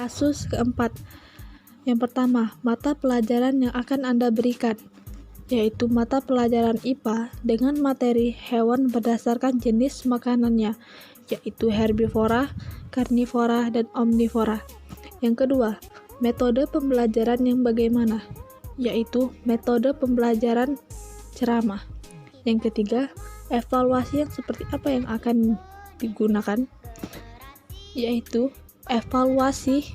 Kasus keempat. Yang pertama, mata pelajaran yang akan Anda berikan, yaitu mata pelajaran IPA dengan materi hewan berdasarkan jenis makanannya, yaitu herbivora, karnivora, dan omnivora. Yang kedua, metode pembelajaran yang bagaimana, yaitu metode pembelajaran ceramah. Yang ketiga, evaluasi yang seperti apa yang akan digunakan, yaitu evaluasi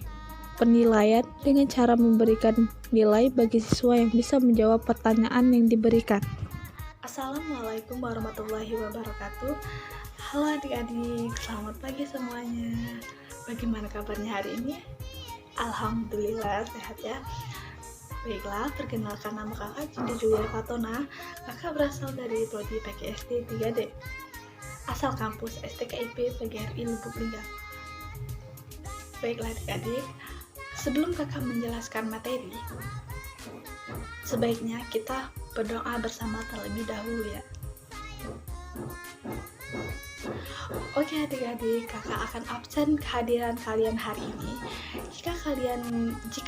penilaian dengan cara memberikan nilai bagi siswa yang bisa menjawab pertanyaan yang diberikan. Assalamualaikum warahmatullahi wabarakatuh. Halo adik-adik, selamat pagi semuanya. Bagaimana kabarnya hari ini? Alhamdulillah sehat ya. Baiklah, perkenalkan nama kakak Cindy Julia Fatona. Kakak berasal dari Prodi PGSD 3D, asal kampus STKIP PGRI Lubuk Linggau. Baiklah adik-adik, sebelum kakak menjelaskan materi, sebaiknya kita berdoa bersama terlebih dahulu ya. Oke adik-adik, kakak akan absen kehadiran kalian hari ini. Jika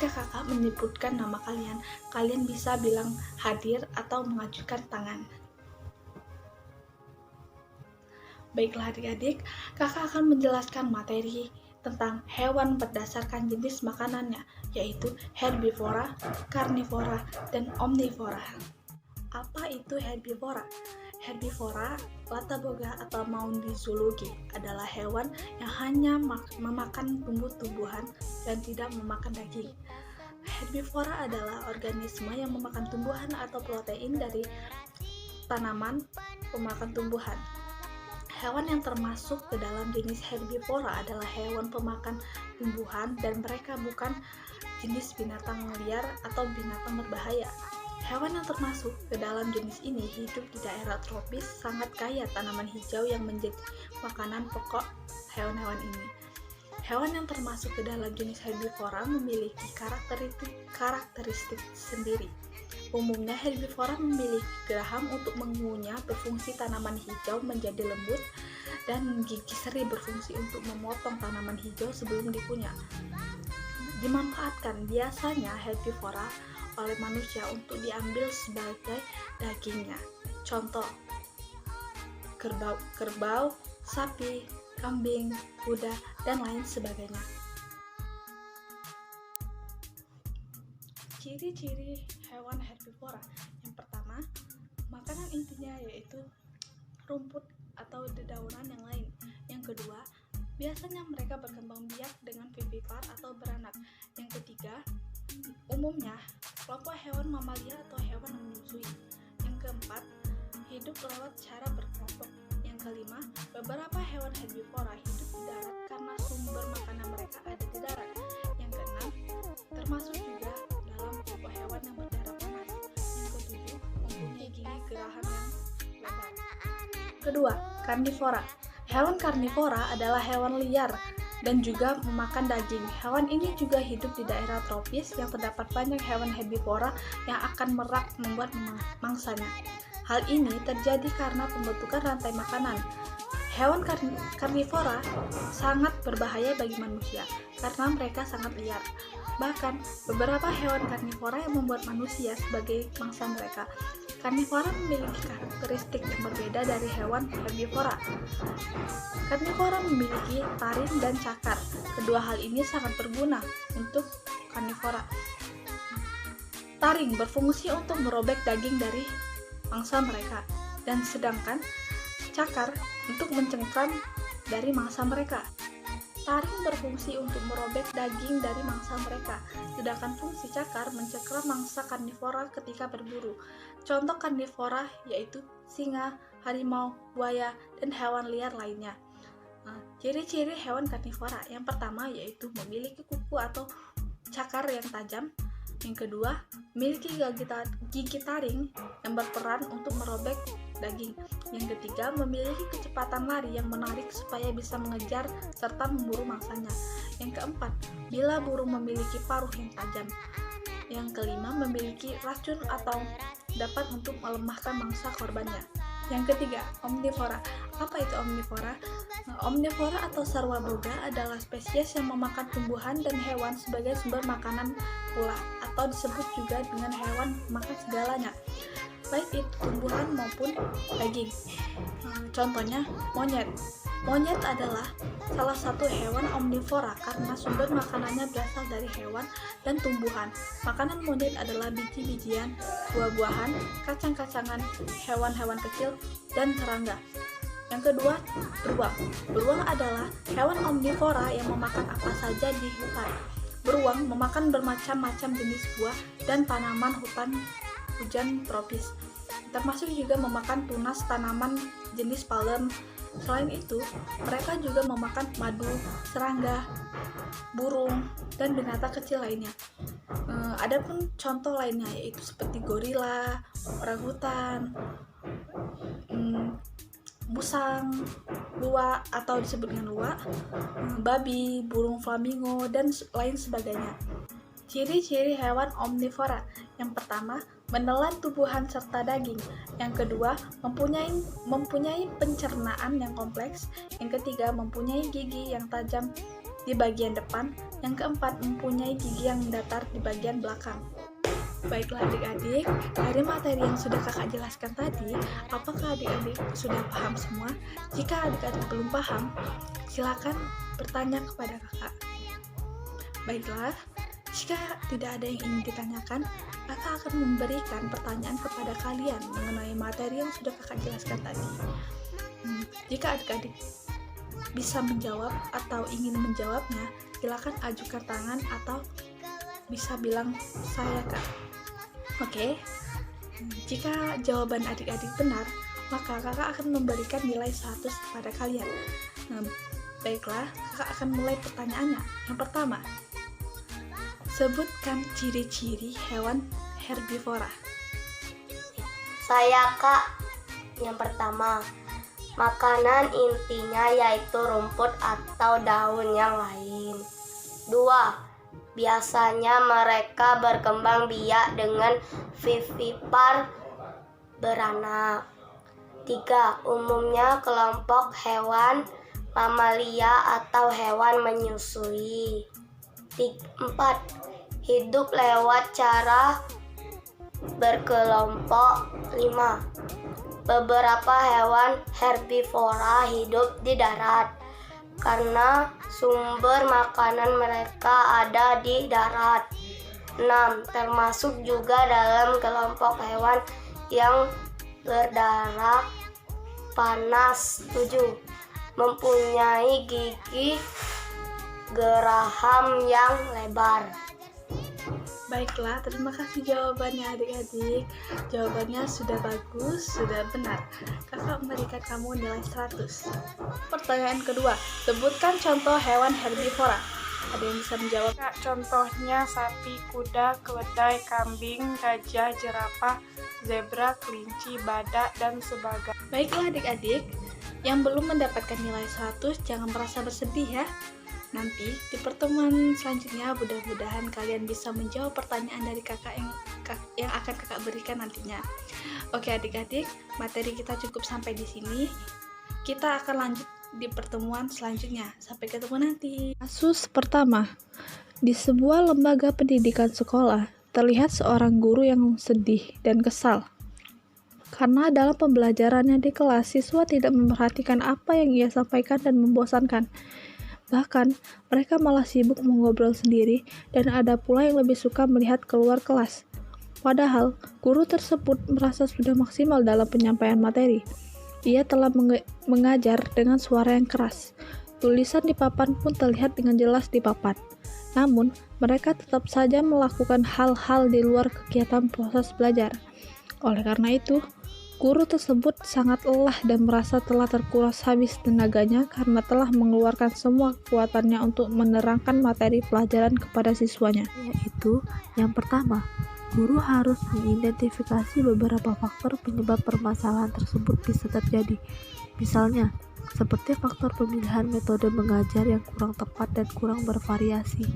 kakak menyebutkan nama kalian, kalian bisa bilang hadir atau mengajukan tangan. Baiklah adik-adik, kakak akan menjelaskan materi tentang hewan berdasarkan jenis makanannya, yaitu herbivora, karnivora, dan omnivora. Apa itu herbivora? Herbivora, lataboga atau maun di zoologi, adalah hewan yang hanya memakan tumbuh-tumbuhan dan tidak memakan daging. Herbivora adalah organisme yang memakan tumbuhan atau protein dari tanaman pemakan tumbuhan. Hewan yang termasuk ke dalam jenis herbivora adalah hewan pemakan tumbuhan dan mereka bukan jenis binatang liar atau binatang berbahaya. Hewan yang termasuk ke dalam jenis ini hidup di daerah tropis, sangat kaya tanaman hijau yang menjadi makanan pokok hewan-hewan ini. Hewan yang termasuk ke dalam jenis herbivora memiliki karakteristik sendiri. Umumnya herbivora memiliki geraham untuk mengunyah, berfungsi tanaman hijau menjadi lembut, dan gigi seri berfungsi untuk memotong tanaman hijau sebelum dikunyah. Dimanfaatkan biasanya herbivora oleh manusia untuk diambil sebagai dagingnya. Contoh, kerbau, sapi, kambing, kuda, dan lain sebagainya. Ciri-ciri hewan herbivora. Yang pertama, makanan intinya yaitu rumput atau dedaunan yang lain. Yang kedua, biasanya mereka berkembang biak dengan vivipar atau beranak. Yang ketiga, umumnya kelompok hewan mamalia atau hewan menyusui. Yang keempat, hidup lewat cara berkelompok. Yang kelima, beberapa hewan herbivora hidup di darat karena sumber makanan mereka ada di darat. Yang keenam, termasuk juga dalam kelompok hewan yang berdarah panas. Yang ketujuh, mempunyai gigi geraham yang lebar. Kedua, karnivora. Hewan karnivora adalah hewan liar dan juga memakan daging. Hewan ini juga hidup di daerah tropis yang terdapat banyak hewan herbivora yang akan merak membuat mangsanya. Hal ini terjadi karena pembentukan rantai makanan. Hewan karnivora sangat berbahaya bagi manusia karena mereka sangat liar. Bahkan, beberapa hewan karnivora yang membuat manusia sebagai mangsa mereka. Karnivora memiliki karakteristik yang berbeda dari hewan herbivora. Karnivora memiliki taring dan cakar. Kedua hal ini sangat berguna untuk karnivora. Taring berfungsi untuk merobek daging dari mangsa mereka, dan sedangkan cakar untuk mencengkram dari mangsa mereka. Taring berfungsi untuk merobek daging dari mangsa mereka, sedangkan fungsi cakar mencengkram mangsa karnivora ketika berburu. Contoh karnivora yaitu singa, harimau, buaya, dan hewan liar lainnya. Ciri-ciri hewan karnivora. Yang pertama yaitu memiliki kuku atau cakar yang tajam. Yang kedua, memiliki gigi taring yang berperan untuk merobek daging. Yang ketiga, memiliki kecepatan lari yang menarik supaya bisa mengejar serta memburu mangsanya. Yang keempat, bila burung memiliki paruh yang tajam. Yang kelima, memiliki racun atau dapat untuk melemahkan mangsa korbannya. Yang ketiga, omnivora. Apa itu omnivora? Omnivora atau sarwaboga adalah spesies yang memakan tumbuhan dan hewan sebagai sumber makanan pula, atau disebut juga dengan hewan makan segalanya, baik itu tumbuhan maupun daging. Contohnya monyet. Monyet adalah salah satu hewan omnivora karena sumber makanannya berasal dari hewan dan tumbuhan. Makanan monyet adalah biji-bijian, buah-buahan, kacang-kacangan, hewan-hewan kecil, dan serangga. Yang kedua, beruang. Beruang adalah hewan omnivora yang memakan apa saja di hutan. Beruang memakan bermacam-macam jenis buah dan tanaman hutan hujan tropis, termasuk juga memakan tunas tanaman jenis palem. Selain itu, mereka juga memakan madu, serangga, burung, dan binatang kecil lainnya. Adapun contoh lainnya yaitu seperti gorila, orangutan, musang, luwak atau disebut dengan luwak, babi, burung flamingo, dan lain sebagainya. Ciri-ciri hewan omnivora. Yang pertama, menelan tumbuhan serta daging. Yang kedua, mempunyai pencernaan yang kompleks. Yang ketiga, mempunyai gigi yang tajam di bagian depan. Yang keempat, mempunyai gigi yang datar di bagian belakang. Baiklah adik-adik, dari materi yang sudah kakak jelaskan tadi, apakah adik-adik sudah paham semua? Jika adik-adik belum paham, silakan bertanya kepada kakak. Baiklah, jika tidak ada yang ingin ditanyakan, kakak akan memberikan pertanyaan kepada kalian mengenai materi yang sudah kakak jelaskan tadi. Jika adik-adik bisa menjawab atau ingin menjawabnya, silakan ajukan tangan atau bisa bilang saya kak. Oke, jika jawaban adik-adik benar, maka kakak akan memberikan nilai 100 kepada kalian. Baiklah, kakak akan mulai pertanyaannya. Yang pertama, sebutkan ciri-ciri hewan herbivora. Saya kak. Yang pertama, makanan intinya yaitu rumput atau daun yang lain. 2. Biasanya mereka berkembang biak dengan vivipar beranak. 3. Umumnya kelompok hewan mamalia atau hewan menyusui. 4. Hidup lewat cara berkelompok. 5. Beberapa hewan herbivora hidup di darat karena sumber makanan mereka ada di darat. 6. Termasuk juga dalam kelompok hewan yang berdarah panas. 7. Mempunyai gigi geraham yang lebar. Baiklah, terima kasih jawabannya adik-adik. Jawabannya sudah bagus, sudah benar. Kakak memberikan kamu nilai 100. Pertanyaan kedua, sebutkan contoh hewan herbivora. Ada yang bisa menjawab? Contohnya sapi, kuda, keledai, kambing, gajah, jerapah, zebra, kelinci, badak, dan sebagainya. Baiklah adik-adik, yang belum mendapatkan nilai 100 jangan merasa bersedih ya. Nanti di pertemuan selanjutnya mudah-mudahan kalian bisa menjawab pertanyaan dari kakak yang akan kakak berikan nantinya. Oke adik-adik, materi kita cukup sampai di sini. Kita akan lanjut di pertemuan selanjutnya. Sampai ketemu nanti. Kasus pertama, di sebuah lembaga pendidikan sekolah, terlihat seorang guru yang sedih dan kesal. Karena dalam pembelajarannya di kelas, siswa tidak memperhatikan apa yang ia sampaikan dan membosankan. Bahkan, mereka malah sibuk mengobrol sendiri dan ada pula yang lebih suka melihat keluar kelas. Padahal, guru tersebut merasa sudah maksimal dalam penyampaian materi. Ia telah mengajar dengan suara yang keras. Tulisan di papan pun terlihat dengan jelas di papan. Namun, mereka tetap saja melakukan hal-hal di luar kegiatan proses belajar. Oleh karena itu, guru tersebut sangat lelah dan merasa telah terkuras habis tenaganya karena telah mengeluarkan semua kekuatannya untuk menerangkan materi pelajaran kepada siswanya. Yaitu, yang pertama, guru harus mengidentifikasi beberapa faktor penyebab permasalahan tersebut bisa terjadi. Misalnya, seperti faktor pemilihan metode mengajar yang kurang tepat dan kurang bervariasi.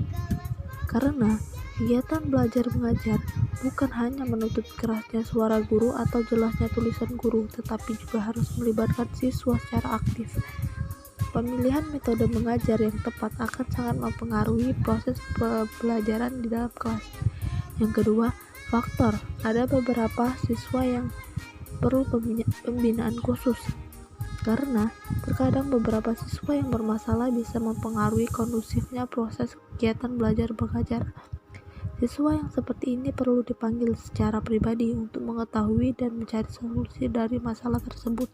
Karena Kegiatan belajar mengajar bukan hanya menuntut kerasnya suara guru atau jelasnya tulisan guru, tetapi juga harus melibatkan siswa secara aktif. Pemilihan metode mengajar yang tepat akan sangat mempengaruhi proses pembelajaran di dalam kelas. Yang kedua, faktor. Ada beberapa siswa yang perlu pembinaan khusus, karena terkadang beberapa siswa yang bermasalah bisa mempengaruhi kondusifnya proses kegiatan belajar mengajar. Siswa yang seperti ini perlu dipanggil secara pribadi untuk mengetahui dan mencari solusi dari masalah tersebut.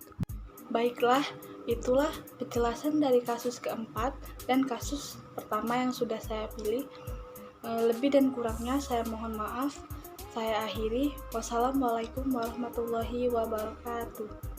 Baiklah, itulah penjelasan dari kasus keempat dan kasus pertama yang sudah saya pilih. Lebih dan kurangnya saya mohon maaf. Saya akhiri. Wassalamualaikum warahmatullahi wabarakatuh.